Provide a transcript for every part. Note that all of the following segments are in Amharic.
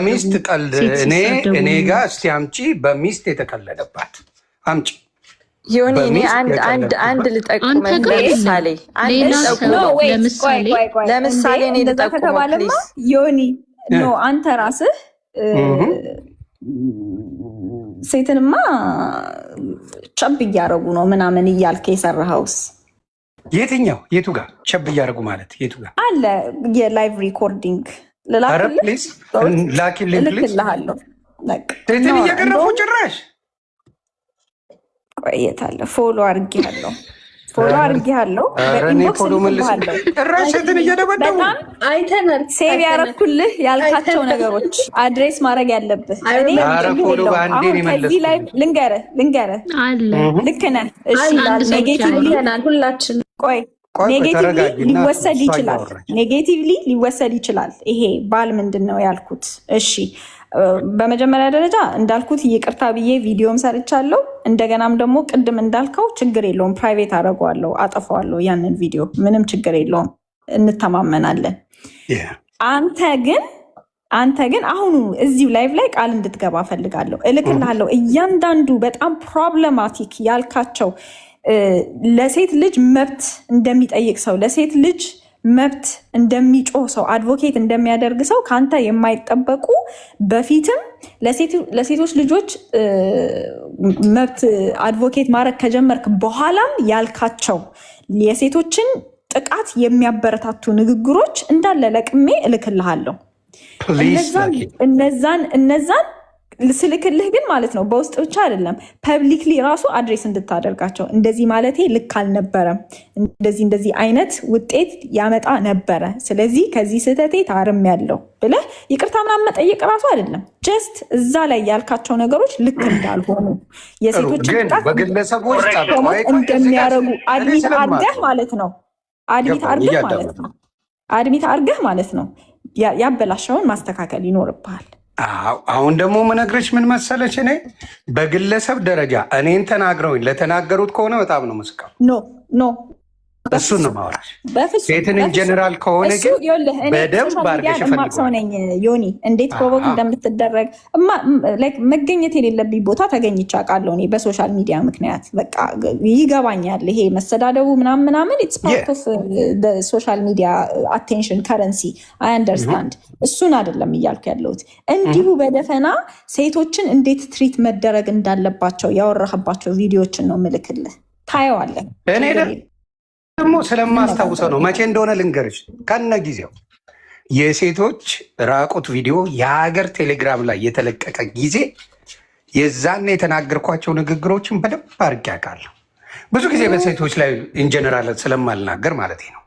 በሚስት ቀልድ እኔ ጋር እስቲ አምጪ። በሚስት የተቀለደባት አምጪ ዮኒ። እኔ አንድ ልጠቁም። ለምሳሌ እኔ ልጠቁም ዮኒ። ኖ አንተ ራስህ ሴትንማ ቸብ እያደረጉ ነው ምናምን እያልክ የሰራኸውስ የትኛው? የቱ ጋር ቸብ እያደረጉ ማለት የቱ ጋር አለ? የላይቭ ሪኮርዲንግ ልልክልሃለሁ። ሴትን እየቀረፉ ጭራሽ ቆየታለ። ፎሎ አድርጌሃለሁ። ጭራሽ ሴትን እየደበደቡ አይተናል። ሴቭ ያደረኩልህ ያልካቸው ነገሮች አድሬስ ማድረግ ያለብህ ከዚህ ላይ ልንገርህ። ልክ ነህ። ሁላችን ኔጌቲቭሊ ሊወሰድ ይችላል። ይሄ ባል ምንድን ነው ያልኩት? እሺ በመጀመሪያ ደረጃ እንዳልኩት ይቅርታ ብዬ ቪዲዮም ሰርቻለሁ። እንደገናም ደግሞ ቅድም እንዳልከው ችግር የለውም ፕራይቬት አደርገዋለሁ፣ አጠፋዋለሁ ያንን ቪዲዮ፣ ምንም ችግር የለውም፣ እንተማመናለን። አንተ ግን አሁኑ እዚሁ ላይቭ ላይ ቃል እንድትገባ ፈልጋለሁ፣ እልክልሃለሁ። እያንዳንዱ በጣም ፕሮብለማቲክ ያልካቸው ለሴት ልጅ መብት እንደሚጠይቅ ሰው፣ ለሴት ልጅ መብት እንደሚጮህ ሰው፣ አድቮኬት እንደሚያደርግ ሰው ከአንተ የማይጠበቁ በፊትም ለሴቶች ልጆች መብት አድቮኬት ማድረግ ከጀመርክ በኋላም ያልካቸው የሴቶችን ጥቃት የሚያበረታቱ ንግግሮች እንዳለ ለቅሜ እልክልሃለሁ። እነዛን ስልክልህ ግን ማለት ነው በውስጥ ብቻ አይደለም፣ ፐብሊክሊ ራሱ አድሬስ እንድታደርጋቸው። እንደዚህ ማለቴ ልክ አልነበረም፣ እንደዚህ አይነት ውጤት ያመጣ ነበረ፣ ስለዚህ ከዚህ ስህተቴ ታርሜያለሁ ብለህ ይቅርታ ምናምን መጠየቅ ራሱ አይደለም። ጀስት እዛ ላይ ያልካቸው ነገሮች ልክ እንዳልሆኑ የሴቶች ጥቃት እንደሚያደርጉ አድሚት አድርገህ ማለት ነው ያበላሸውን ማስተካከል ይኖርብሃል። አሁን ደግሞ መነግረች ምን መሰለች፣ እኔ በግለሰብ ደረጃ እኔን ተናግረውኝ ለተናገሩት ከሆነ በጣም ነው መስቀው ኖ እሱን ነው ማውራሽ። ሴትን ጀነራል ከሆነ ግን በደንብ አድርገሽ ሰው ነኝ ዮኒ፣ እንዴት ፕሮቮክ እንደምትደረግ መገኘት የሌለብኝ ቦታ ተገኝቼ አውቃለሁ። እኔ በሶሻል ሚዲያ ምክንያት በቃ ይገባኛል። ይሄ መሰዳደቡ ምናምን ኢትስ ፓርት ኦፍ ሶሻል ሚዲያ አቴንሽን ከረንሲ አይ አንደርስታንድ። እሱን አይደለም እያልኩ ያለሁት። እንዲሁ በደፈና ሴቶችን እንዴት ትሪት መደረግ እንዳለባቸው ያወራህባቸው ቪዲዮዎችን ነው ምልክልህ፣ ታየዋለህ። እኔ ደግሞ ስለማስታውሰው ነው። መቼ እንደሆነ ልንገርሽ፣ ከነ ጊዜው የሴቶች ራቁት ቪዲዮ የሀገር ቴሌግራም ላይ የተለቀቀ ጊዜ የዛን የተናገርኳቸው ንግግሮችን በደንብ አድርጌ አውቃለሁ። ብዙ ጊዜ በሴቶች ላይ ኢንጀነራል ስለማልናገር ማለት ነው።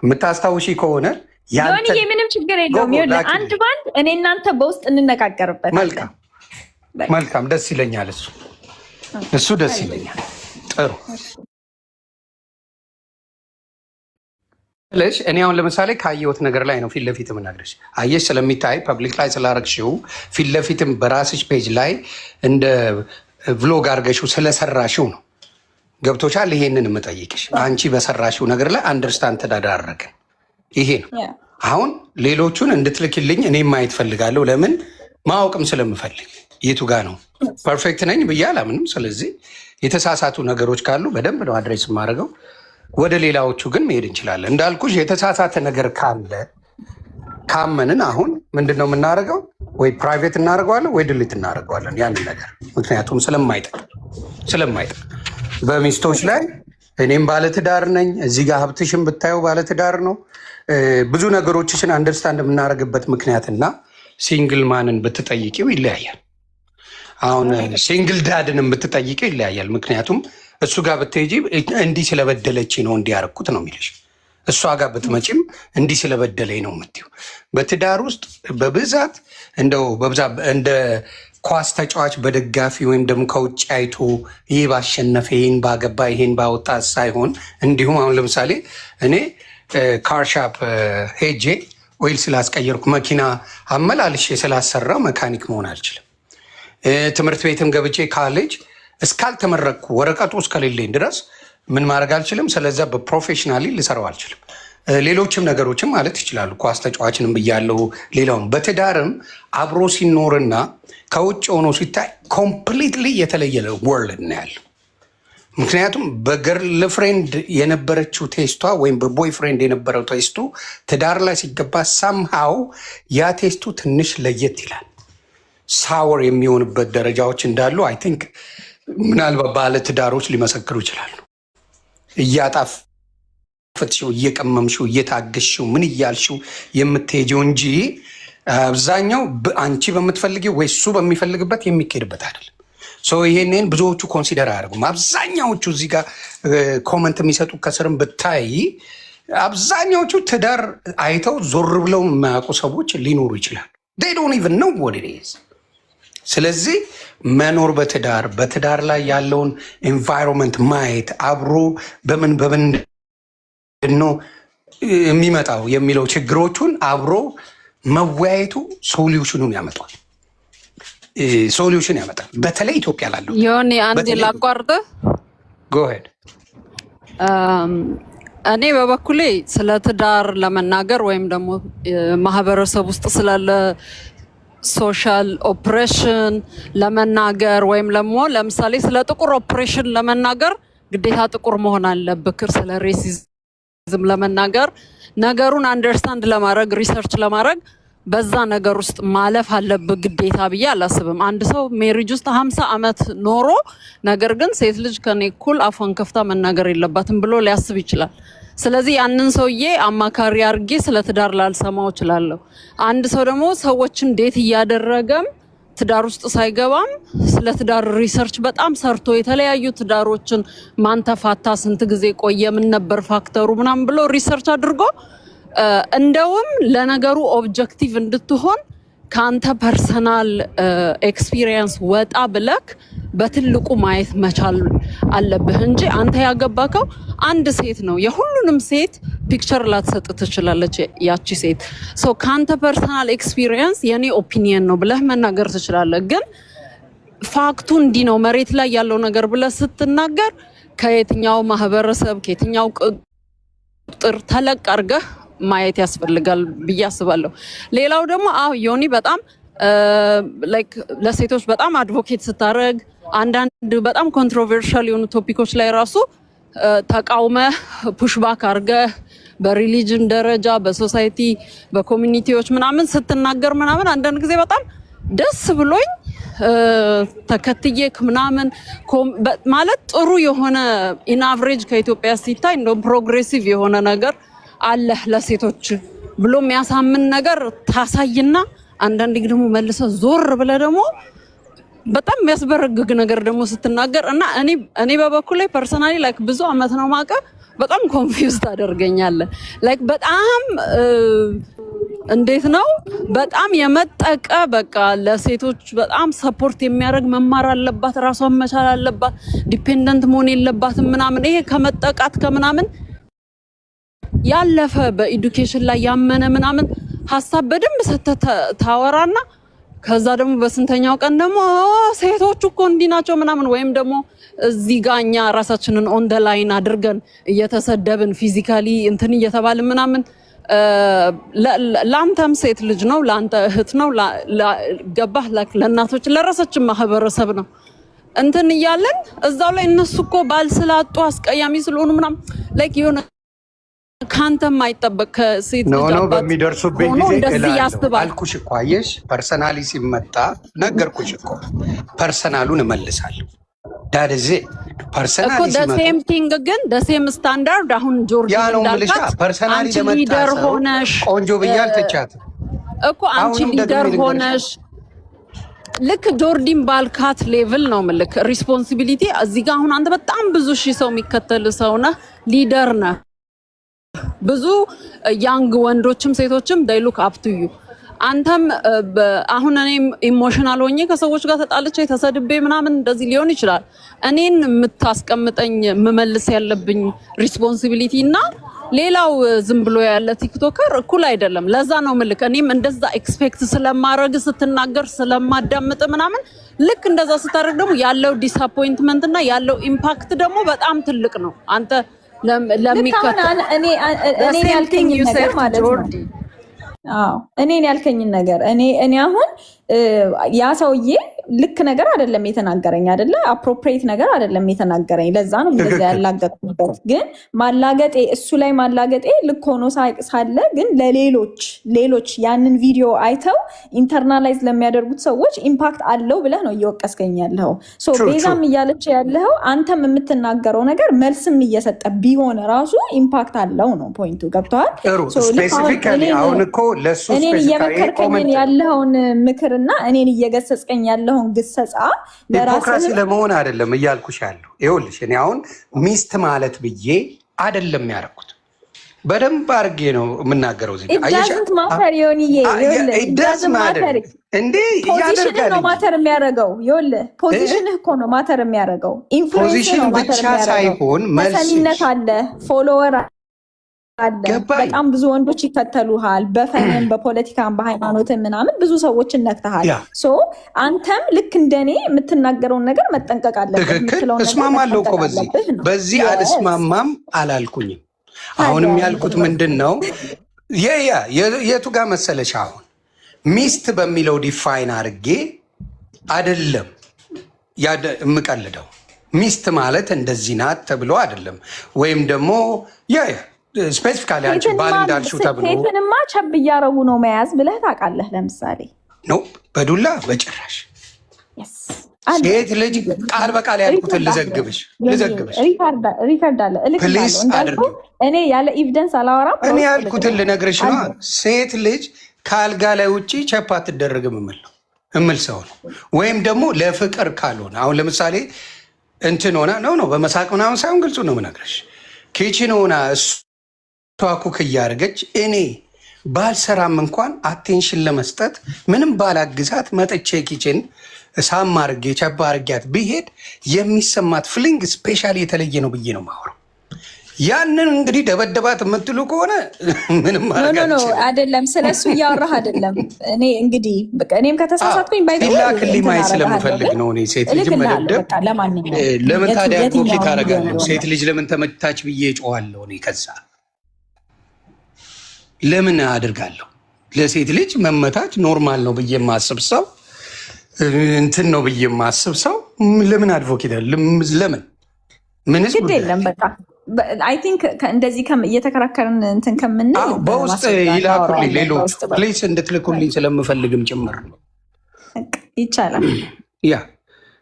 የምታስታውሺ ከሆነ ምንም ችግር የለውም። አንድ ባንድ እኔ እናንተ በውስጥ እንነጋገርበት። መልካም፣ ደስ ይለኛል። እሱ ደስ ይለኛል። ጥሩ ለሽ እኔ አሁን ለምሳሌ ካየሁት ነገር ላይ ነው ፊት ለፊት የምናገርሽ። አየሽ፣ ስለሚታይ ፐብሊክ ላይ ስላረግሽው ፊት ለፊትም በራስሽ ፔጅ ላይ እንደ ቭሎግ አርገሽው ስለሰራሽው ነው። ገብቶሻል? ይሄንን የምጠይቅሽ አንቺ በሰራሽው ነገር ላይ አንደርስታንድ ተዳዳረግን። ይሄ ነው። አሁን ሌሎቹን እንድትልክልኝ እኔም ማየት ፈልጋለሁ። ለምን? ማወቅም ስለምፈልግ የቱ ጋ ነው ፐርፌክት ነኝ ብዬ አላምንም። ስለዚህ የተሳሳቱ ነገሮች ካሉ በደንብ ነው አድሬስ የማደርገው። ወደ ሌላዎቹ ግን መሄድ እንችላለን። እንዳልኩሽ የተሳሳተ ነገር ካለ ካመንን አሁን ምንድን ነው የምናደርገው? ወይ ፕራይቬት እናደርገዋለን ወይ ድሊት እናደርገዋለን ያንን ነገር። ምክንያቱም ስለማይጠቅም በሚስቶች ላይ እኔም ባለትዳር ነኝ። እዚህ ጋር ሀብትሽን ብታየው ባለትዳር ነው። ብዙ ነገሮችሽን አንደርስታንድ የምናደርግበት ምክንያትና ሲንግል ማንን ብትጠይቂው ይለያያል። አሁን ሲንግል ዳድንም ብትጠይቂው ይለያያል። ምክንያቱም እሱ ጋር ብትሄጂ እንዲህ ስለበደለች ነው እንዲያረኩት ነው የሚልሽ። እሷ ጋር ብትመጪም እንዲህ ስለበደለኝ ነው የምትይው። በትዳር ውስጥ በብዛት እንደ ኳስ ተጫዋች በደጋፊ ወይም ደግሞ ከውጭ አይቶ ይህ ባሸነፈ ይህን ባገባ ይሄን ባወጣ ሳይሆን እንዲሁም አሁን ለምሳሌ እኔ ካርሻፕ ሄጄ ኦይል ስላስቀየርኩ መኪና አመላልሼ ስላሰራው መካኒክ መሆን አልችልም። ትምህርት ቤትም ገብቼ ካሌጅ እስካልተመረቅኩ ወረቀቱ እስከሌለኝ ድረስ ምን ማድረግ አልችልም። ስለዛ በፕሮፌሽናሊ ልሰራው አልችልም። ሌሎችም ነገሮችም ማለት ይችላሉ። ኳስ ተጫዋችንም ብያለሁ። ሌላውም በትዳርም አብሮ ሲኖርና ከውጭ ሆኖ ሲታይ ኮምፕሊትሊ የተለየ ወርልድ ነው ያለው። ምክንያቱም በገርል ፍሬንድ የነበረችው ቴስቷ ወይም በቦይ ፍሬንድ የነበረው ቴስቱ ትዳር ላይ ሲገባ ሳምሃው ያ ቴስቱ ትንሽ ለየት ይላል። ሳወር የሚሆንበት ደረጃዎች እንዳሉ አይ ቲንክ ምናልባት ባለ ትዳሮች ሊመሰክሩ ይችላሉ። እያጣፈጥሽው፣ እየቀመምሽው፣ እየታገሽው ምን እያልሽው የምትሄጂው እንጂ አብዛኛው አንቺ በምትፈልጊው ወይ እሱ በሚፈልግበት የሚካሄድበት አይደለም። ይሄንን ብዙዎቹ ኮንሲደር አያደርጉም። አብዛኛዎቹ እዚህ ጋር ኮመንት የሚሰጡ ከስርም ብታይ አብዛኛዎቹ ትዳር አይተው ዞር ብለው የማያውቁ ሰዎች ሊኖሩ ይችላሉ። they don't even know what it is። ስለዚህ መኖር በትዳር ላይ ያለውን ኤንቫይሮንመንት ማየት አብሮ በምን ነው የሚመጣው የሚለው ችግሮቹን አብሮ መወያየቱ ሶሉሽኑን ያመጣል። ሶሉሽን ያመጣል። በተለይ ኢትዮጵያ ላለው ዮኒ አንድ ላቋርጥ go ahead። እኔ በበኩሌ ስለ ትዳር ለመናገር ወይም ደግሞ ማህበረሰብ ውስጥ ስላለ ሶሻል ኦፕሬሽን ለመናገር ወይም ደግሞ ለምሳሌ ስለ ጥቁር ኦፕሬሽን ለመናገር ግዴታ ጥቁር መሆን አለብህ። ስለ ሬሲዝም ለመናገር ነገሩን አንደርስታንድ ለማድረግ ሪሰርች ለማድረግ በዛ ነገር ውስጥ ማለፍ አለብህ ግዴታ ብዬ አላስብም። አንድ ሰው ሜሪጅ ውስጥ 50 ዓመት ኖሮ ነገር ግን ሴት ልጅ ከኔ እኩል አፏን ከፍታ መናገር የለባትም ብሎ ሊያስብ ይችላል። ስለዚህ ያንን ሰውዬ አማካሪ አድርጌ ስለ ትዳር ላልሰማው እችላለሁ። አንድ ሰው ደግሞ ሰዎችን ዴት እያደረገም ትዳር ውስጥ ሳይገባም ስለ ትዳር ሪሰርች በጣም ሰርቶ የተለያዩ ትዳሮችን ማን ተፋታ፣ ስንት ጊዜ ቆየ፣ ምን ነበር ፋክተሩ ምናምን ብሎ ሪሰርች አድርጎ እንደውም ለነገሩ ኦብጀክቲቭ እንድትሆን ካንተ ፐርሰናል ኤክስፒሪየንስ ወጣ ብለክ በትልቁ ማየት መቻል አለብህ እንጂ አንተ ያገባከው አንድ ሴት ነው። የሁሉንም ሴት ፒክቸር ላትሰጥ ትችላለች ያቺ ሴት። ሶ ካንተ ፐርሰናል ኤክስፒሪየንስ የኔ ኦፒኒየን ነው ብለህ መናገር ትችላለህ። ግን ፋክቱ እንዲህ ነው መሬት ላይ ያለው ነገር ብለህ ስትናገር ከየትኛው ማህበረሰብ ከየትኛው ቁጥር ተለቅ አድርገህ ማየት ያስፈልጋል ብዬ አስባለሁ። ሌላው ደግሞ ዮኒ በጣም ላይክ ለሴቶች በጣም አድቮኬት ስታደርግ አንዳንድ በጣም ኮንትሮቨርሻል የሆኑ ቶፒኮች ላይ ራሱ ተቃውመ ፑሽባክ አድርገህ በሪሊጅን ደረጃ በሶሳይቲ በኮሚኒቲዎች ምናምን ስትናገር ምናምን አንዳንድ ጊዜ በጣም ደስ ብሎኝ ተከትዬክ ምናምን ማለት ጥሩ የሆነ ኢን አቨሬጅ ከኢትዮጵያ ሲታይ እንደውም ፕሮግሬሲቭ የሆነ ነገር አለ ለሴቶች ብሎ የሚያሳምን ነገር ታሳይና አንዳንድ ደግሞ መልሰ ዞር ብለ ደግሞ በጣም የሚያስበረግግ ነገር ደግሞ ስትናገር እና እኔ በበኩሌ ፐርሰናሊ ላይክ ብዙ አመት ነው ማቀ በጣም ኮንፊውዝ ታደርገኛለህ። ላይክ በጣም እንዴት ነው በጣም የመጠቀ በቃ ለሴቶች በጣም ሰፖርት የሚያደርግ መማር አለባት፣ ራሷን መቻል አለባት፣ ዲፔንደንት መሆን የለባትም ምናምን ይሄ ከመጠቃት ከምናምን ያለፈ በኤዱኬሽን ላይ ያመነ ምናምን ሀሳብ በደንብ ታወራና ከዛ ደግሞ በስንተኛው ቀን ደግሞ ሴቶች እኮ እንዲህ ናቸው ምናምን ወይም ደግሞ እዚህ ጋር እኛ ራሳችንን ኦን ደ ላይን አድርገን እየተሰደብን ፊዚካሊ እንትን እየተባልን ምናምን ለአንተም ሴት ልጅ ነው፣ ለአንተ እህት ነው፣ ገባህ ለእናቶች ለራሳችን ማህበረሰብ ነው እንትን እያለን እዛው ላይ እነሱ እኮ ባል ስላጡ አስቀያሚ ስለሆኑ ምናምን ላይክ የሆነ ካንተም አይጠበቅ ከሴት ልጅ አባት በሚደርሱበት ጊዜ አልኩሽ እኮ አየሽ፣ ፐርሰናሊ ሲመጣ ነገርኩሽ እኮ ፐርሰናሉን እመልሳለሁ። ዳድዜ ፐርሰናሊ ሲመጣ እኮ ሴም ቲንግ ግን ሴም ስታንዳርድ አሁን ጆርጂ እንዳልካት ፐርሰናሊ ሊደር ሆነሽ ቆንጆ ብያል ተቻት እኮ አንቺ ሊደር ሆነሽ ልክ ጆርዲን ባልካት ሌቭል ነው ምልክ ሪስፖንሲቢሊቲ እዚህ ጋር አሁን አንተ በጣም ብዙ ሺህ ሰው የሚከተል ሰው ነህ፣ ሊደር ነህ። ብዙ ያንግ ወንዶችም ሴቶችም they look up to you። አንተም አሁን እኔም ኢሞሽናል ሆኜ ከሰዎች ጋር ተጣልቼ ተሰድቤ ምናምን እንደዚህ ሊሆን ይችላል። እኔን የምታስቀምጠኝ መመልስ ያለብኝ ሪስፖንሲቢሊቲ እና ሌላው ዝም ብሎ ያለ ቲክቶከር እኩል አይደለም። ለዛ ነው ምልክ እኔም እንደዛ ኤክስፔክት ስለማረግ ስትናገር ስለማዳምጥ ምናምን ልክ እንደዛ ስታደርግ ደግሞ ያለው ዲስአፖይንትመንት እና ያለው ኢምፓክት ደግሞ በጣም ትልቅ ነው። አንተ ለሚከተል እኔ ያልከኝን ነገር ማለት ነው። እኔን ያልከኝን ነገር እኔ አሁን ያ ሰውዬ ልክ ነገር አይደለም የተናገረኝ፣ አይደለ አፕሮፕሪየት ነገር አይደለም የተናገረኝ። ለዛ ነው እንደዛ ያላገጥኩበት። ግን ማላገጤ እሱ ላይ ማላገጤ ልክ ሆኖ ሳለ ግን ለሌሎች ያንን ቪዲዮ አይተው ኢንተርናላይዝ ለሚያደርጉት ሰዎች ኢምፓክት አለው ብለህ ነው እየወቀስከኝ ያለው። ቤዛም እያለች ያለው አንተም የምትናገረው ነገር መልስም እየሰጠ ቢሆን ራሱ ኢምፓክት አለው ነው ፖይንቱ። ገብተዋል? እኔን እየመከርከኝ ያለውን ምክርና እኔን እየገሰጽከኝ ያለውን ግሰጻ ዲሞክራሲ ለመሆን አይደለም እያልኩሽ ያለው። ይኸውልሽ እኔ አሁን ሚስት ማለት ብዬ አይደለም ያደረኩት፣ በደንብ አድርጌ ነው የምናገረው። ፖዚሽንህ ነው ማተር የሚያደርገው። ይኸውልህ ፖዚሽንህ እኮ ነው ማተር የሚያደርገው። ፖዚሽን ብቻ ሳይሆን መሰሚነት አለ፣ ፎሎወር በጣም ብዙ ወንዶች ይከተሉሃል። በፈንም በፖለቲካም በሃይማኖትም ምናምን ብዙ ሰዎችን ነክተሃል። አንተም ልክ እንደኔ የምትናገረውን ነገር መጠንቀቅ አለብህ። እስማማለሁ እኮ በዚህ አልስማማም አላልኩኝም። አሁንም ያልኩት ምንድን ነው የቱ ጋር መሰለሽ፣ አሁን ሚስት በሚለው ዲፋይን አድርጌ አይደለም የምቀልደው። ሚስት ማለት እንደዚህ ናት ተብሎ አይደለም፣ ወይም ደግሞ ስፔሲፊካሊ አንቺ ባል እንዳልሽው ተብሎ ሴትንማ ቸብ እያረጉ ነው መያዝ ብለህ ታውቃለህ? ለምሳሌ ነው በዱላ በጭራሽ። ሴት ልጅ ቃል በቃል ያልኩትን ልዘግብሽ ሪከርድ አለ ፕሊስ አድርጊ። እኔ ያለ ኤቪደንስ አላወራም። እኔ ያልኩትን ልነግርሽ ነው። ሴት ልጅ ከአልጋ ላይ ውጭ ቸፕ አትደረግም እምል ሰው ነው። ወይም ደግሞ ለፍቅር ካልሆነ አሁን ለምሳሌ እንትን ሆና ነው በመሳቅ ምናምን ሳይሆን ግልጹ ነው የምነግርሽ። ኪችን ሆና ኩክ እያደረገች እኔ ባልሰራም እንኳን አቴንሽን ለመስጠት ምንም ባላግዛት መጥቼ ኪችን ሳም አድርጌ ቸባ አድርጊያት ብሄድ የሚሰማት ፍሊንግ ስፔሻሊ የተለየ ነው ብዬ ነው የማወራው። ያንን እንግዲህ ደበደባት የምትሉ ከሆነ ምንም አይደለም። ስለሱ እያወራህ አይደለም። እኔ እንግዲህ እኔም ከተሳሳትኩኝ ላክልኝ ማየት ስለምፈልግ ነው። እኔ ሴት ልጅ መደብደብ ለምን ታዲያ ኮንፍሊክት አደርጋለሁ? ሴት ልጅ ለምን ተመታች ብዬ እጮኋለሁ? እኔ ከዛ ለምን አድርጋለሁ? ለሴት ልጅ መመታች ኖርማል ነው ብዬ የማስብ ሰው እንትን ነው ብዬ የማስብ ሰው ለምን አድቮኬት ለምን ምንስ ግድ የለም። በቃ አይ ቲንክ እንደዚህ እየተከራከርን እንትን ከምንል በውስጥ ይላኩልኝ፣ ሌሎች ፕሊስ እንድትልኩልኝ ስለምፈልግም ጭምር ይቻላል። ያ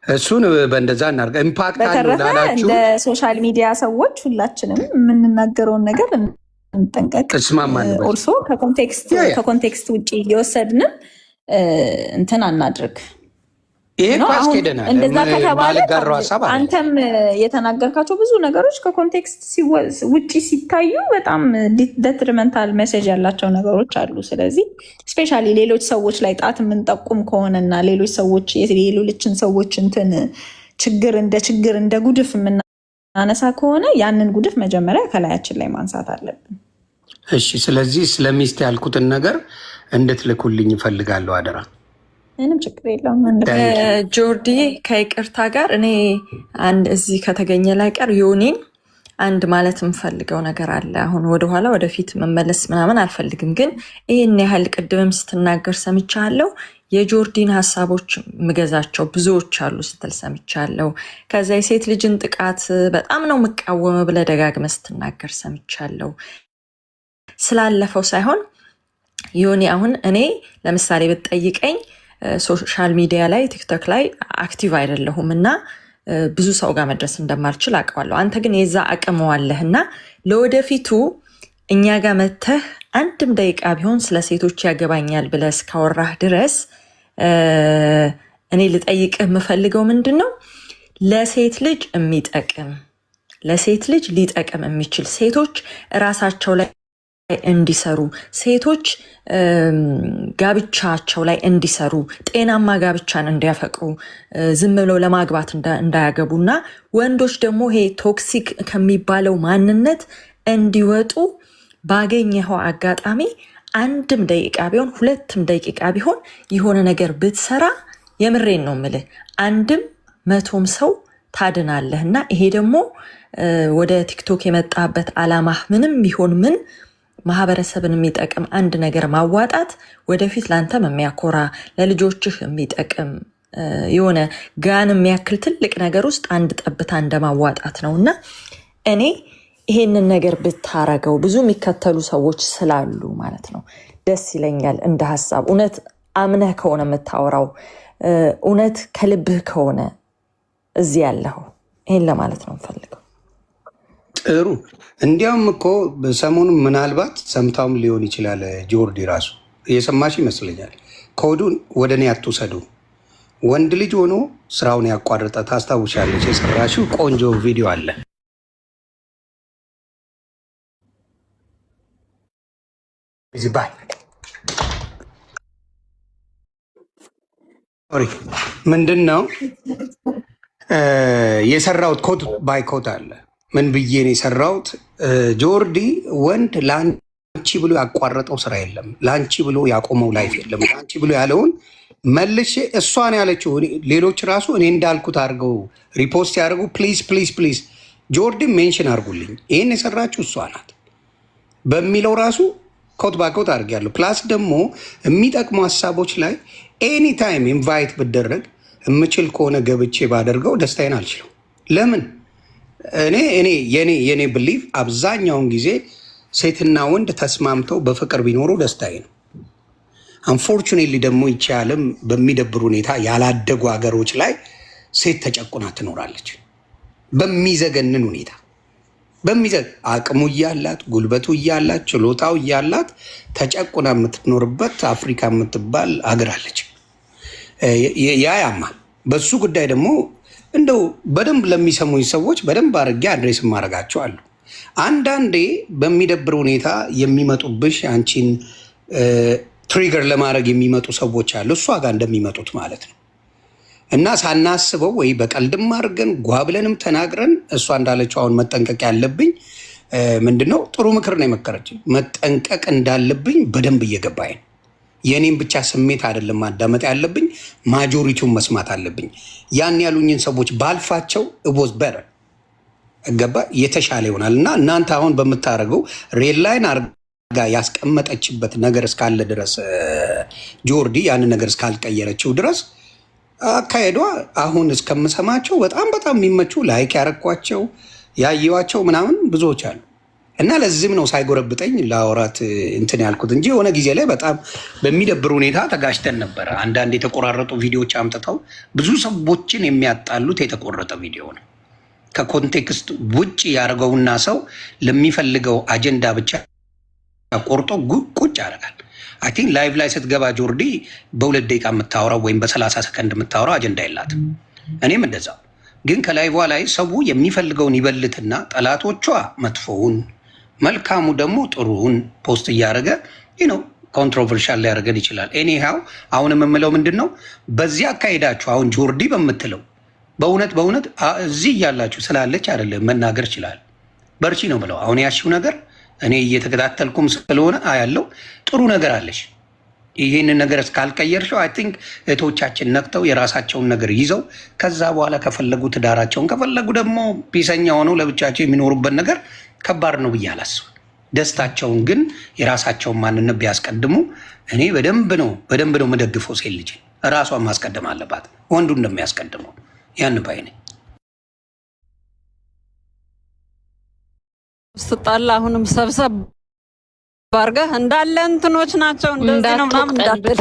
እሱን በእንደዛ እናድርግ። ኢምፓክት አለው ላላችሁ ለሶሻል ሚዲያ ሰዎች ሁላችንም የምንናገረውን ነገር እንጠንቀቅ። ኦልሶ ከኮንቴክስት ውጭ እየወሰድንም እንትን አናድርግ። እንደዛ ከተባለ አንተም የተናገርካቸው ብዙ ነገሮች ከኮንቴክስት ውጭ ሲታዩ በጣም ዴትሪመንታል ሜሴጅ ያላቸው ነገሮች አሉ። ስለዚህ ስፔሻሊ ሌሎች ሰዎች ላይ ጣት የምንጠቁም ከሆነና ሌሎች ሰዎች የሌሎችን ሰዎች እንትን ችግር እንደ ጉድፍ የምናነሳ ከሆነ ያንን ጉድፍ መጀመሪያ ከላያችን ላይ ማንሳት አለብን። እሺ፣ ስለዚህ ስለሚስት ያልኩትን ነገር እንድትልኩልኝ እፈልጋለሁ። አደራ። ምንም ችግር የለውም። ጆርዲ ከይቅርታ ጋር እኔ አንድ እዚህ ከተገኘ ላይ ቀር ዮኒን አንድ ማለት የምፈልገው ነገር አለ። አሁን ወደኋላ ወደፊት መመለስ ምናምን አልፈልግም፣ ግን ይህን ያህል ቅድምም ስትናገር ሰምቻለሁ። የጆርዲን ሀሳቦች ምገዛቸው ብዙዎች አሉ ስትል ሰምቻለሁ። ከዛ የሴት ልጅን ጥቃት በጣም ነው የምቃወመ ብለህ ደጋግመህ ስትናገር ሰምቻለሁ። ስላለፈው ሳይሆን ዮኒ አሁን እኔ ለምሳሌ ብትጠይቀኝ ሶሻል ሚዲያ ላይ ቲክቶክ ላይ አክቲቭ አይደለሁም እና ብዙ ሰው ጋር መድረስ እንደማልችል አውቀዋለሁ። አንተ ግን የዛ አቅመዋለህ እና ለወደፊቱ እኛ ጋር መተህ አንድም ደቂቃ ቢሆን ስለ ሴቶች ያገባኛል ብለህ እስካወራህ ድረስ እኔ ልጠይቅህ የምፈልገው ምንድን ነው፣ ለሴት ልጅ የሚጠቅም ለሴት ልጅ ሊጠቅም የሚችል ሴቶች እራሳቸው ላይ እንዲሰሩ፣ ሴቶች ጋብቻቸው ላይ እንዲሰሩ፣ ጤናማ ጋብቻን እንዲያፈቅሩ፣ ዝም ብለው ለማግባት እንዳያገቡና ወንዶች ደግሞ ይሄ ቶክሲክ ከሚባለው ማንነት እንዲወጡ ባገኘኸው አጋጣሚ አንድም ደቂቃ ቢሆን 2 ደቂቃ ቢሆን የሆነ ነገር ብትሰራ የምሬን ነው የምልህ፣ 100 ሰው ታድናለህ። እና ይሄ ደግሞ ወደ ቲክቶክ የመጣበት አላማ ምንም ቢሆን ምን ማህበረሰብን የሚጠቅም አንድ ነገር ማዋጣት ወደፊት ላንተም የሚያኮራ ለልጆችህ የሚጠቅም የሆነ ጋን የሚያክል ትልቅ ነገር ውስጥ አንድ ጠብታ እንደማዋጣት ነው። እና እኔ ይሄንን ነገር ብታረገው ብዙ የሚከተሉ ሰዎች ስላሉ ማለት ነው ደስ ይለኛል እንደ ሀሳብ። እውነት አምነህ ከሆነ የምታወራው እውነት ከልብህ ከሆነ እዚህ ያለው ይሄን ለማለት ነው የምፈልገው። ጥሩ። እንዲያውም እኮ በሰሞኑን ምናልባት ሰምታውም ሊሆን ይችላል። ጆርዲ ራሱ እየሰማሽ ይመስለኛል። ኮዱን ወደ እኔ አትውሰዱ። ወንድ ልጅ ሆኖ ስራውን ያቋረጠ ታስታውሻለች። የሰራሽው ቆንጆ ቪዲዮ አለ። ምንድን ነው የሰራሁት? ኮት ባይ ኮት አለ። ምን ብዬ ነው የሰራሁት? ጆርዲ ወንድ ለአንቺ ብሎ ያቋረጠው ስራ የለም፣ ለአንቺ ብሎ ያቆመው ላይፍ የለም። ለአንቺ ብሎ ያለውን መልሼ እሷን ያለችው ሌሎች ራሱ እኔ እንዳልኩት አድርገው ሪፖስት ያደርጉ። ፕሊዝ ፕሊዝ ፕሊዝ ጆርዲ ሜንሽን አድርጉልኝ፣ ይህን የሰራችው እሷ ናት በሚለው ራሱ ኮት ባኮት አድርጌያለሁ። ፕላስ ደግሞ የሚጠቅሙ ሀሳቦች ላይ ኤኒታይም ኢንቫይት ብደረግ የምችል ከሆነ ገብቼ ባደርገው ደስታዬን አልችለው። ለምን የኔ ብሊቭ አብዛኛውን ጊዜ ሴትና ወንድ ተስማምተው በፍቅር ቢኖሩ ደስታዬ ነው። አንፎርቹኔትሊ ደግሞ ይቺ ዓለም በሚደብር ሁኔታ ያላደጉ ሀገሮች ላይ ሴት ተጨቁና ትኖራለች። በሚዘገንን ሁኔታ አቅሙ እያላት ጉልበቱ እያላት ችሎታው እያላት ተጨቁና የምትኖርበት አፍሪካ የምትባል አገር አለች። ያ ያማል። በሱ ጉዳይ ደግሞ እንደው በደንብ ለሚሰሙኝ ሰዎች በደንብ አድርጌ አድሬስ ማድረጋቸው አሉ። አንዳንዴ በሚደብር ሁኔታ የሚመጡብሽ አንቺን ትሪገር ለማድረግ የሚመጡ ሰዎች አሉ፣ እሷ ጋር እንደሚመጡት ማለት ነው። እና ሳናስበው ወይ በቀልድም አድርገን ጓብለንም ተናግረን እሷ እንዳለችው አሁን መጠንቀቅ ያለብኝ ምንድነው? ጥሩ ምክር ነው የመከረችኝ። መጠንቀቅ እንዳለብኝ በደንብ እየገባኝ ነው። የእኔም ብቻ ስሜት አይደለም ማዳመጥ ያለብኝ፣ ማጆሪቲውን መስማት አለብኝ። ያን ያሉኝን ሰዎች ባልፋቸው እቦዝ በረ ገባ የተሻለ ይሆናል። እና እናንተ አሁን በምታደርገው ሬድ ላይን አርጋ ያስቀመጠችበት ነገር እስካለ ድረስ ጆርዲ ያንን ነገር እስካልቀየረችው ድረስ አካሄዷ አሁን እስከምሰማቸው በጣም የሚመቹ ላይክ ያረኳቸው ያየዋቸው ምናምን ብዙዎች አሉ። እና ለዚህም ነው ሳይጎረብጠኝ ለአውራት እንትን ያልኩት እንጂ የሆነ ጊዜ ላይ በጣም በሚደብር ሁኔታ ተጋጭተን ነበረ። አንዳንድ የተቆራረጡ ቪዲዮዎች አምጥተው ብዙ ሰዎችን የሚያጣሉት የተቆረጠ ቪዲዮ ነው። ከኮንቴክስት ውጭ ያደርገውና ሰው ለሚፈልገው አጀንዳ ብቻ ቆርጦ ቁጭ ያደርጋል። አይ ቲንክ ላይቭ ላይ ስትገባ ጆርዲ በ2 ደቂቃ የምታወራው ወይም በ30 ሰከንድ የምታወራው አጀንዳ የላትም። እኔም እንደዛው። ግን ከላይቭ ላይ ሰው የሚፈልገውን ይበልትና ጠላቶቿ መጥፎውን መልካሙ ደግሞ ጥሩውን ፖስት እያደረገ ነው ኮንትሮቨርሻል ሊያደርገን ይችላል። ኤኒሃው አሁን የምምለው ምንድን ነው፣ በዚህ አካሄዳችሁ አሁን ጆርዲ በምትለው በእውነት እዚህ እያላችሁ ስላለች አይደለም መናገር ይችላል። በርቺ ነው ብለው አሁን ያሽው ነገር እኔ እየተከታተልኩም ስለሆነ ያለው ጥሩ ነገር አለሽ። ይህንን ነገር እስካልቀየርሽው አይ ቲንክ እህቶቻችን ነቅተው የራሳቸውን ነገር ይዘው ከዛ በኋላ ከፈለጉ ትዳራቸውን ከፈለጉ ደግሞ ፒሰኛ ሆነው ለብቻቸው የሚኖሩበት ነገር ከባድ ነው ብዬ አላስብም። ደስታቸውን ግን የራሳቸውን ማንነት ቢያስቀድሙ እኔ በደንብ ነው የምደግፈው። ሴት ልጅ ራሷን ማስቀደም አለባት ወንዱ እንደሚያስቀድመው ያን ባይ ነኝ። ስትጣላ አሁንም ሰብሰብ ባርገህ እንዳለ እንትኖች ናቸው እንደዚህ ነው ምናምን እንዳትል፣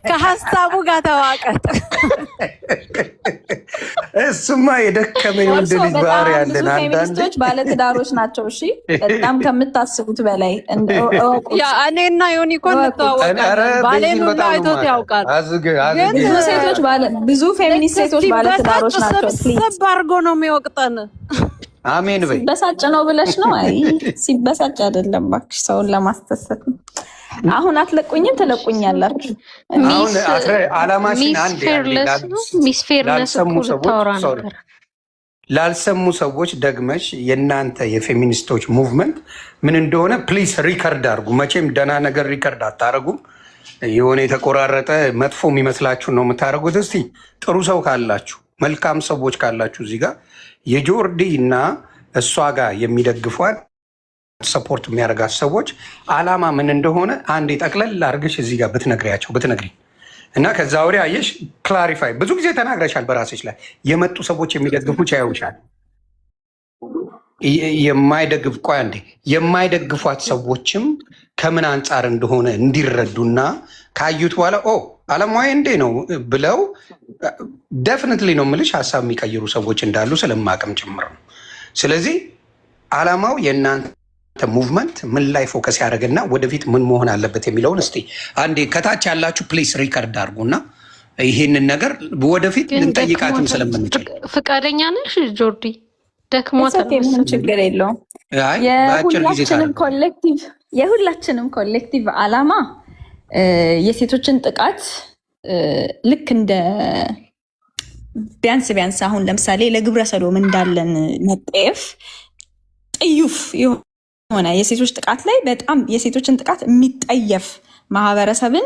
ከሀሳቡ ጋር ተዋቀጥ። እሱማ የደከመኝ ወንድ ልጅ ባህሪ ያለን ፌሚኒስቶች ባለትዳሮች ናቸው። እሺ በጣም ከምታስቡት በላይ እኔና ዮኒ እኮ እንተዋወቃለን። ባሌን ሁሉ አይቶት ያውቃል። ብዙ ፌሚኒስት ሴቶች ባለትዳሮች ናቸው። ሰብሰብ አድርጎ ነው የሚወቅጠን። አሜን በይ። ሲበሳጭ ነው ብለሽ ነው? አይ ሲበሳጭ አይደለም እባክሽ፣ ሰውን ለማስደሰት ነው። አሁን አትለቁኝም፣ ትለቁኛላችሁ። አሁን አላማሽን አንድ ላልሰሙ ሰዎች ደግመሽ የእናንተ የፌሚኒስቶች ሙቭመንት ምን እንደሆነ ፕሊስ ሪከርድ አድርጉ። መቼም ደህና ነገር ሪከርድ አታደርጉም። የሆነ የተቆራረጠ መጥፎ የሚመስላችሁ ነው የምታደርጉት። እስቲ ጥሩ ሰው ካላችሁ መልካም ሰዎች ካላችሁ እዚህ ጋር የጆርዲ እና እሷ ጋር የሚደግፏት ሰፖርት የሚያደርጋት ሰዎች አላማ ምን እንደሆነ አንድ ጠቅለል አድርገሽ እዚህ ጋር ብትነግሪ እና ከዛ ወዲያ አየሽ ክላሪፋይ ብዙ ጊዜ ተናግረሻል። በራስሽ ላይ የመጡ ሰዎች የሚደግፉች ያዩሻል። የማይደግፏት ሰዎችም ከምን አንጻር እንደሆነ እንዲረዱና ካዩት በኋላ አለማዊ እንዴ ነው ብለው ደፍኒትሊ ነው የምልሽ ሀሳብ የሚቀይሩ ሰዎች እንዳሉ ስለማቅም ጭምር ነው። ስለዚህ አላማው የእናንተ ሙቭመንት ምን ላይ ፎከስ ያደርግና ወደፊት ምን መሆን አለበት የሚለውን እስቲ አንዴ ከታች ያላችሁ ፕሌስ ሪከርድ አድርጉና ይሄንን ነገር ወደፊት ልንጠይቃትም ስለምንችል ፈቃደኛ ነሽ ጆርዲ? ደክሞታል። ምንም ችግር የለውም። የሁላችንም ኮሌክቲቭ አላማ የሴቶችን ጥቃት ልክ እንደ ቢያንስ አሁን ለምሳሌ ለግብረ ሰዶም እንዳለን መጠየፍ ጥዩፍ የሆነ የሴቶች ጥቃት ላይ በጣም የሴቶችን ጥቃት የሚጠየፍ ማህበረሰብን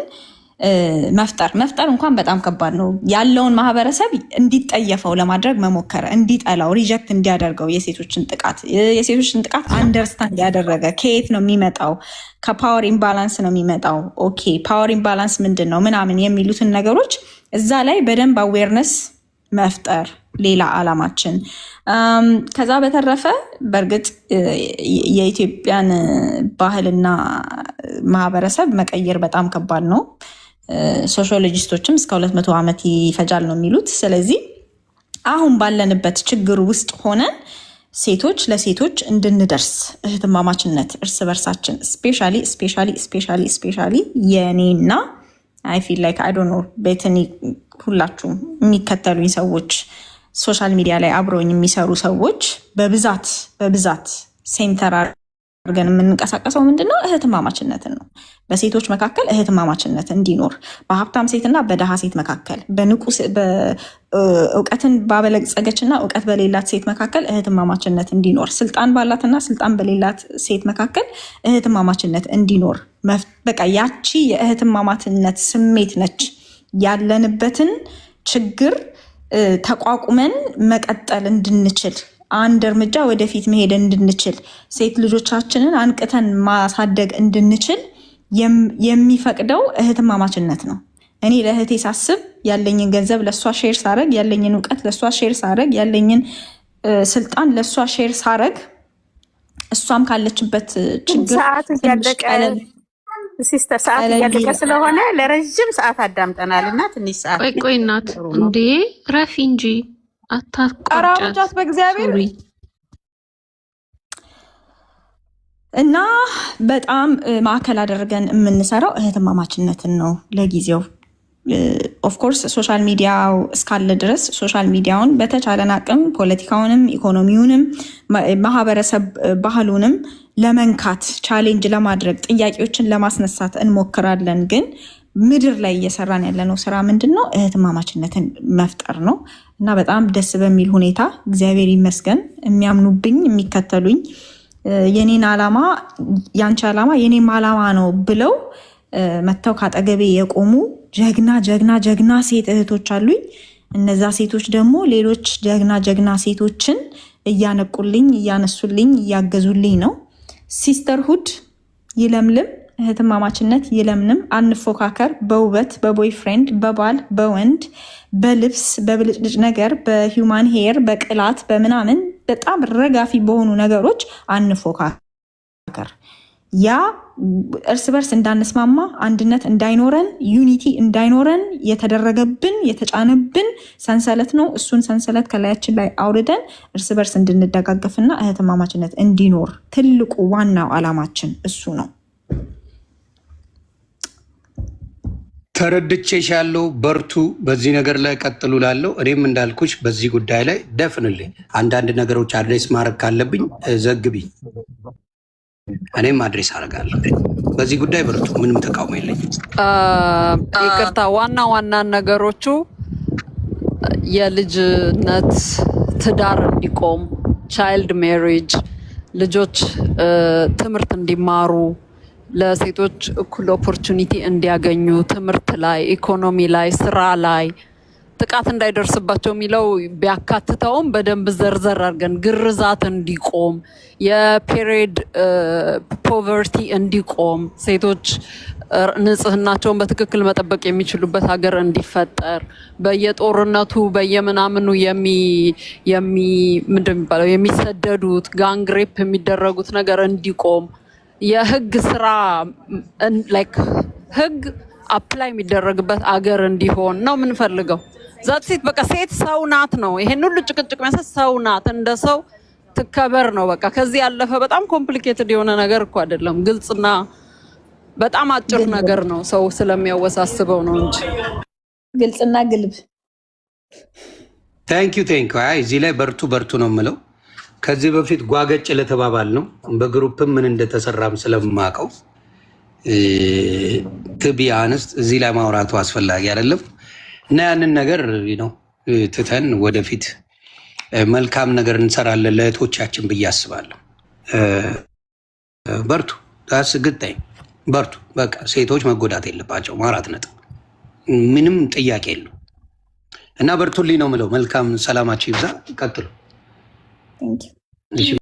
መፍጠር እንኳን በጣም ከባድ ነው። ያለውን ማህበረሰብ እንዲጠየፈው ለማድረግ መሞከር፣ እንዲጠላው፣ ሪጀክት እንዲያደርገው የሴቶችን ጥቃት አንደርስታንድ ያደረገ ከየት ነው የሚመጣው? ከፓወር ኢምባላንስ ነው የሚመጣው። ኦኬ ፓወር ኢምባላንስ ምንድን ነው ምናምን የሚሉትን ነገሮች እዛ ላይ በደንብ አዌርነስ መፍጠር ሌላ አላማችን። ከዛ በተረፈ በእርግጥ የኢትዮጵያን ባህልና ማህበረሰብ መቀየር በጣም ከባድ ነው። ሶሺዮሎጂስቶችም እስከ 200 ዓመት ይፈጃል ነው የሚሉት። ስለዚህ አሁን ባለንበት ችግር ውስጥ ሆነን ሴቶች ለሴቶች እንድንደርስ እህትማማችነት እርስ በርሳችን ስፔሻሊ የኔና አይ ፊል ላይክ አይ ዶንት ኖ ቤትኒ ሁላችሁም የሚከተሉኝ ሰዎች ሶሻል ሚዲያ ላይ አብረውኝ የሚሰሩ ሰዎች በብዛት ሴንተር አድርገን የምንንቀሳቀሰው ምንድነው? እህትማማችነትን ነው። በሴቶች መካከል እህትማማችነት እንዲኖር፣ በሀብታም ሴትና በደሃ ሴት መካከል፣ እውቀትን ባበለጸገችና እውቀት በሌላት ሴት መካከል እህትማማችነት እንዲኖር፣ ስልጣን ባላትና ስልጣን በሌላት ሴት መካከል እህትማማችነት እንዲኖር። በቃ ያቺ የእህትማማችነት ስሜት ነች ያለንበትን ችግር ተቋቁመን መቀጠል እንድንችል፣ አንድ እርምጃ ወደፊት መሄድ እንድንችል፣ ሴት ልጆቻችንን አንቅተን ማሳደግ እንድንችል የሚፈቅደው እህትማማችነት ነው። እኔ ለእህቴ ሳስብ ያለኝን ገንዘብ ለእሷ ሼር ሳረግ፣ ያለኝን እውቀት ለእሷ ሼር ሳረግ፣ ያለኝን ስልጣን ለእሷ ሼር ሳረግ፣ እሷም ካለችበት ችግር ሲስተር ሰዓት እያለቀ ስለሆነ ለረጅም ሰዓት አዳምጠናል እና ትንሽ ሰዓት ቆይ እናት እንዴ ረፊ እንጂ አታቋርጫት በእግዚአብሔር። እና በጣም ማዕከል አድርገን የምንሰራው እህትማማችነትን ነው ለጊዜው። ኦፍኮርስ ሶሻል ሚዲያው እስካለ ድረስ ሶሻል ሚዲያውን በተቻለን አቅም ፖለቲካውንም ኢኮኖሚውንም ማህበረሰብ ባህሉንም ለመንካት ቻሌንጅ ለማድረግ ጥያቄዎችን ለማስነሳት እንሞክራለን። ግን ምድር ላይ እየሰራን ያለነው ስራ ምንድን ነው? እህትማማችነትን መፍጠር ነው። እና በጣም ደስ በሚል ሁኔታ እግዚአብሔር ይመስገን የሚያምኑብኝ የሚከተሉኝ የኔን ዓላማ ያንቺ ዓላማ የኔም ዓላማ ነው ብለው መጥተው ካጠገቤ የቆሙ ጀግና ሴት እህቶች አሉኝ። እነዛ ሴቶች ደግሞ ሌሎች ጀግና ሴቶችን እያነቁልኝ፣ እያነሱልኝ፣ እያገዙልኝ ነው። ሲስተርሁድ ይለምልም፣ እህትማማችነት ይለምንም። አንፎካከር በውበት፣ በቦይፍሬንድ፣ በባል፣ በወንድ፣ በልብስ፣ በብልጭልጭ ነገር፣ በሂውማን ሄር፣ በቅላት፣ በምናምን በጣም ረጋፊ በሆኑ ነገሮች አንፎካከር። ያ እርስ በርስ እንዳንስማማ፣ አንድነት እንዳይኖረን፣ ዩኒቲ እንዳይኖረን የተደረገብን የተጫነብን ሰንሰለት ነው። እሱን ሰንሰለት ከላያችን ላይ አውርደን እርስ በርስ እንድንደጋገፍና እህትማማችነት እንዲኖር ትልቁ ዋናው ዓላማችን እሱ ነው። ተረድቼሻለሁ። በርቱ፣ በዚህ ነገር ላይ ቀጥሉ ላለው እኔም እንዳልኩሽ በዚህ ጉዳይ ላይ ደፍንልኝ አንዳንድ ነገሮች አድሬስ ማድረግ ካለብኝ ዘግቢ፣ እኔም አድሬስ አደርጋለሁ። በዚህ ጉዳይ በርቱ፣ ምንም ተቃውሞ የለኝም። ይቅርታ፣ ዋና ነገሮቹ የልጅነት ትዳር እንዲቆም፣ ቻይልድ ሜሪጅ፣ ልጆች ትምህርት እንዲማሩ፣ ለሴቶች እኩል ኦፖርቹኒቲ እንዲያገኙ ትምህርት ላይ፣ ኢኮኖሚ ላይ፣ ስራ ላይ ጥቃት እንዳይደርስባቸው የሚለው ቢያካትተውም በደንብ ዘርዘር አድርገን ግርዛት እንዲቆም፣ የፔሪድ ፖቨርቲ እንዲቆም፣ ሴቶች ንጽህናቸውን በትክክል መጠበቅ የሚችሉበት ሀገር እንዲፈጠር፣ በየጦርነቱ በየምናምኑ ምንድን የሚባለው የሚሰደዱት ጋንግ ሬፕ የሚደረጉት ነገር እንዲቆም፣ የህግ ስራ ላይክ ህግ አፕላይ የሚደረግበት አገር እንዲሆን ነው የምንፈልገው። ዛት ሴት በቃ ሴት ሰው ናት ነው። ይሄን ሁሉ ጭቅጭቅ የሚያሳይ ሰው ናት፣ እንደ ሰው ትከበር ነው በቃ። ከዚህ ያለፈ በጣም ኮምፕሊኬትድ የሆነ ነገር እኮ አይደለም። ግልጽና በጣም አጭር ነገር ነው፣ ሰው ስለሚያወሳስበው ነው እንጂ ግልጽና ግልብ። ታንክ ዩ። አይ እዚህ ላይ በርቱ ነው የምለው። ከዚህ በፊት ጓገጭ ለተባባል ነው በግሩፕም ምን እንደተሰራም ስለማቀው ትቢ አንስት እዚህ ላይ ማውራቱ አስፈላጊ አይደለም እና ያንን ነገር ነው ትተን ወደፊት መልካም ነገር እንሰራለን ለእህቶቻችን ብዬ አስባለሁ። በርቱ ታስግጣይ በርቱ። በቃ ሴቶች መጎዳት የለባቸው ማራት ነጥብ፣ ምንም ጥያቄ የለው እና በርቱልኝ ነው የምለው። መልካም ሰላማችሁ ይብዛ። ቀጥሉ።